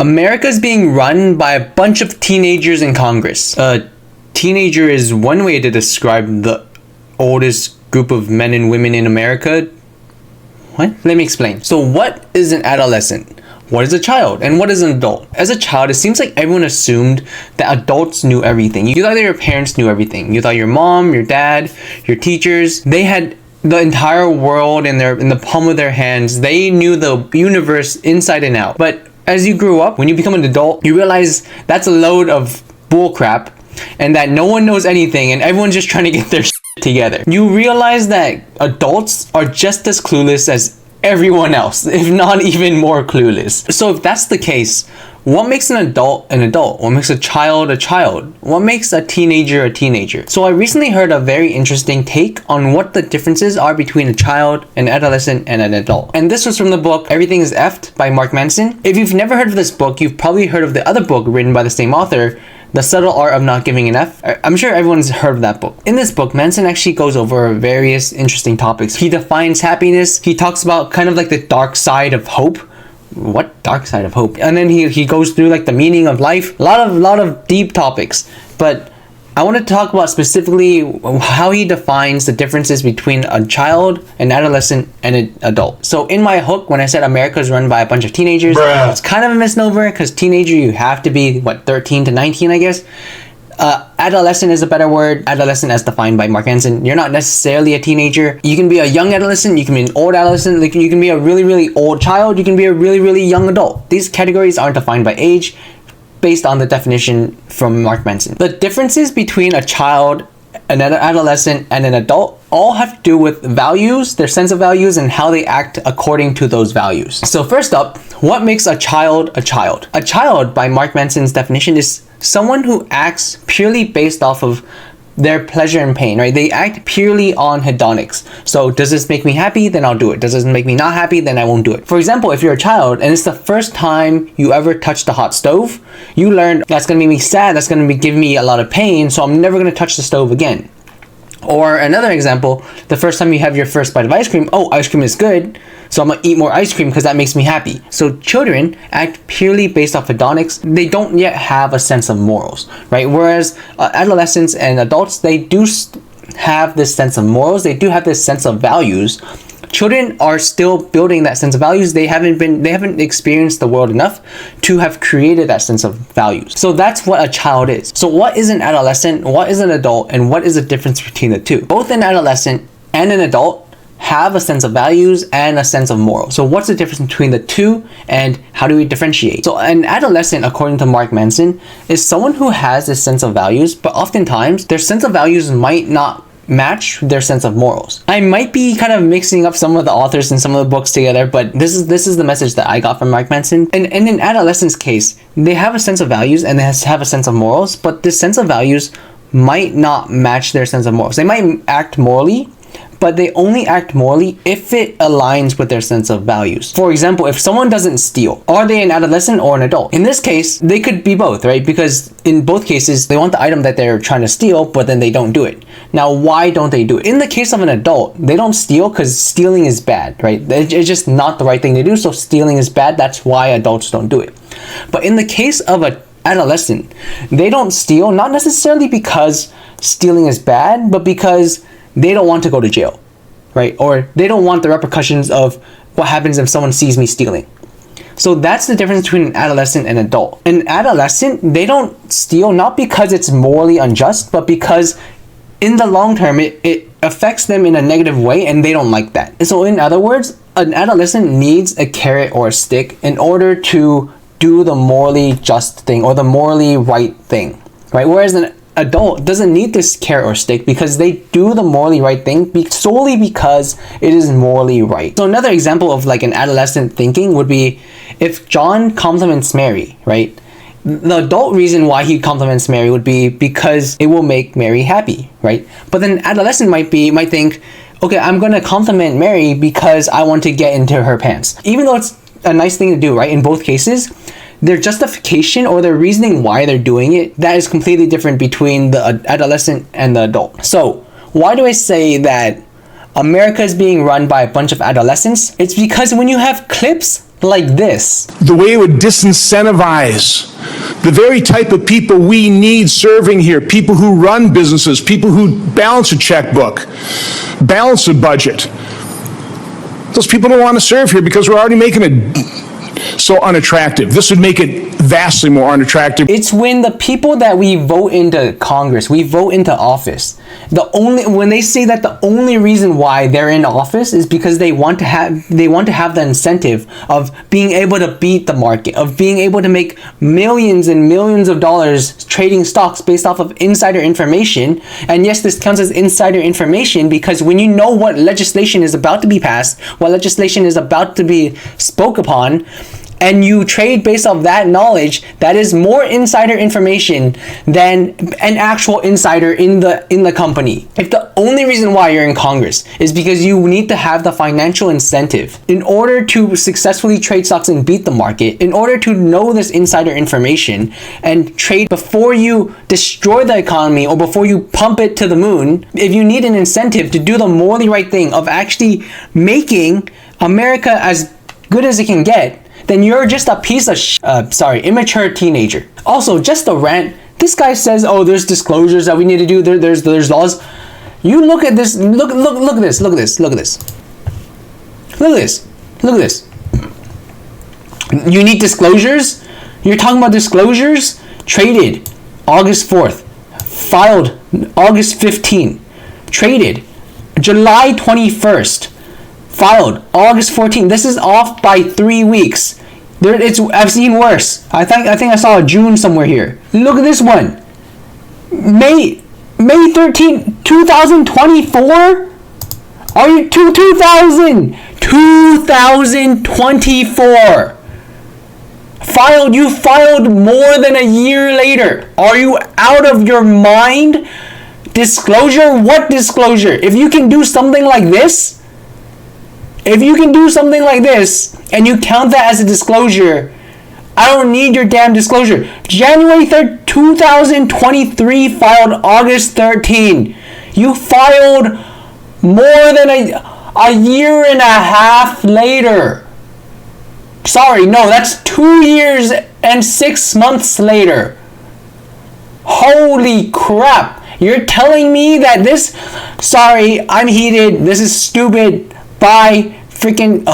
America's being run by a bunch of teenagers in Congress. Teenager is one way to describe the oldest group of men and women in America. What? Let me explain. So what is an adolescent? What is a child? And what is an adult? As a child, it seems like everyone assumed that adults knew everything. You thought that your parents knew everything. You thought your mom, your dad, your teachers, they had the entire world in the palm of their hands. They knew the universe inside and out. But as you grew up, when you become an adult, you realize that's a load of bullcrap and that no one knows anything and everyone's just trying to get their shit together. You realize that adults are just as clueless as everyone else, if not even more clueless. So if that's the case, what makes an adult an adult? What makes a child a child? What makes a teenager a teenager? So I recently heard a very interesting take on what the differences are between a child, an adolescent, and an adult. And this was from the book Everything is Eff'd by Mark Manson. If you've never heard of this book, you've probably heard of the other book written by the same author, The Subtle Art of Not Giving an F. I'm sure everyone's heard of that book. In this book, Manson actually goes over various interesting topics. He defines happiness. He talks about kind of like the dark side of hope. What dark side of hope? And then he goes through like the meaning of life. A lot of deep topics. But I want to talk about specifically how he defines the differences between a child, an adolescent, and an adult. So in my hook, when I said America is run by a bunch of teenagers, it's kind of a misnomer because teenager, you have to be, 13 to 19, I guess. Adolescent is a better word. Adolescent as defined by Mark Manson. You're not necessarily a teenager. You can be a young adolescent. You can be an old adolescent. Like you can be a really, really old child. You can be a really, really young adult. These categories aren't defined by age, based on the definition from Mark Manson. The differences between a child, an adolescent, and an adult all have to do with values, their sense of values, and how they act according to those values. So first up, what makes a child a child? A child, by Mark Manson's definition, is someone who acts purely based off of their pleasure and pain, right? They act purely on hedonics. So does this make me happy? Then I'll do it. Does this make me not happy? Then I won't do it. For example, if you're a child and it's the first time you ever touched a hot stove, you learned that's gonna make me sad, that's gonna give me a lot of pain, so I'm never gonna touch the stove again. Or another example, the first time you have your first bite of ice cream, oh, ice cream is good, so I'm gonna eat more ice cream because that makes me happy. So children act purely based off hedonics. They don't yet have a sense of morals, right? Whereas adolescents and adults, they do have this sense of morals. They do have this sense of values. Children are still building that sense of values. They haven't experienced the world enough to have created that sense of values. So that's what a child is. So what is an adolescent? What is an adult? And what is the difference between the two? Both an adolescent and an adult have a sense of values and a sense of morals. So what's the difference between the two and how do we differentiate? So an adolescent, according to Mark Manson, is someone who has this sense of values, but oftentimes their sense of values might not match their sense of morals. I might be kind of mixing up some of the authors and some of the books together, but this is the message that I got from Mark Manson. And in an adolescent's case, they have a sense of values and they have a sense of morals, but this sense of values might not match their sense of morals. They might act morally, but they only act morally if it aligns with their sense of values. For example, if someone doesn't steal, are they an adolescent or an adult? In this case, they could be both, right? Because in both cases, they want the item that they're trying to steal, but then they don't do it. Now, why don't they do it? In the case of an adult, they don't steal because stealing is bad, right? It's just not the right thing to do, so stealing is bad. That's why adults don't do it. But in the case of an adolescent, they don't steal, not necessarily because stealing is bad, but because they don't want to go to jail, right? Or they don't want the repercussions of what happens if someone sees me stealing. So that's the difference between an adolescent and an adult. An adolescent, they don't steal not because it's morally unjust, but because in the long term, it affects them in a negative way and they don't like that. So in other words, an adolescent needs a carrot or a stick in order to do the morally just thing or the morally right thing, right? Whereas an adult doesn't need this carrot or stick because they do the morally right thing solely because it is morally right. So another example of like an adolescent thinking would be if John compliments Mary, right? The adult reason why he compliments Mary would be because it will make Mary happy, right? But then adolescent might think, okay, I'm gonna compliment Mary because I want to get into her pants. Even though it's a nice thing to do, right? In both cases, their justification or their reasoning why they're doing it, that is completely different between the adolescent and the adult. So why do I say that America is being run by a bunch of adolescents? It's because when you have clips like this. The way it would disincentivize the very type of people we need serving here, people who run businesses, people who balance a checkbook, balance a budget. Those people don't want to serve here because we're already making it so unattractive. This would make it vastly more unattractive. It's when the people that we vote into Congress, we vote into office, when they say that the only reason why they're in office is because they want to have the incentive of being able to beat the market, of being able to make millions and millions of dollars trading stocks based off of insider information. And yes, this counts as insider information because when you know what legislation is about to be passed, what legislation is about to be spoke upon, and you trade based off that knowledge, that is more insider information than an actual insider in the company. If the only reason why you're in Congress is because you need to have the financial incentive in order to successfully trade stocks and beat the market, in order to know this insider information and trade before you destroy the economy or before you pump it to the moon, if you need an incentive to do the morally right thing of actually making America as good as it can get, then you're just a piece of immature teenager. Also, just a rant. This guy says, oh, there's disclosures that we need to do. There's laws. You look at this. Look at this. Look at this. Look at this. Look at this. Look at this. You need disclosures? You're talking about disclosures? Traded August 4th. Filed August 15th. Traded July 21st. Filed August 14th. This is off by 3 weeks. I've seen worse. I think I saw a June somewhere here. Look at this one. May 13th, 2024? Are you 2024? You filed more than a year later. Are you out of your mind? Disclosure? What disclosure? If you can do something like this, and you count that as a disclosure, I don't need your damn disclosure. January 3rd, 2023 filed August 13. You filed more than a year and a half later. Sorry, no, that's 2 years and 6 months later. Holy crap. You're telling me that sorry, I'm heated. This is stupid. Bye. Freaking,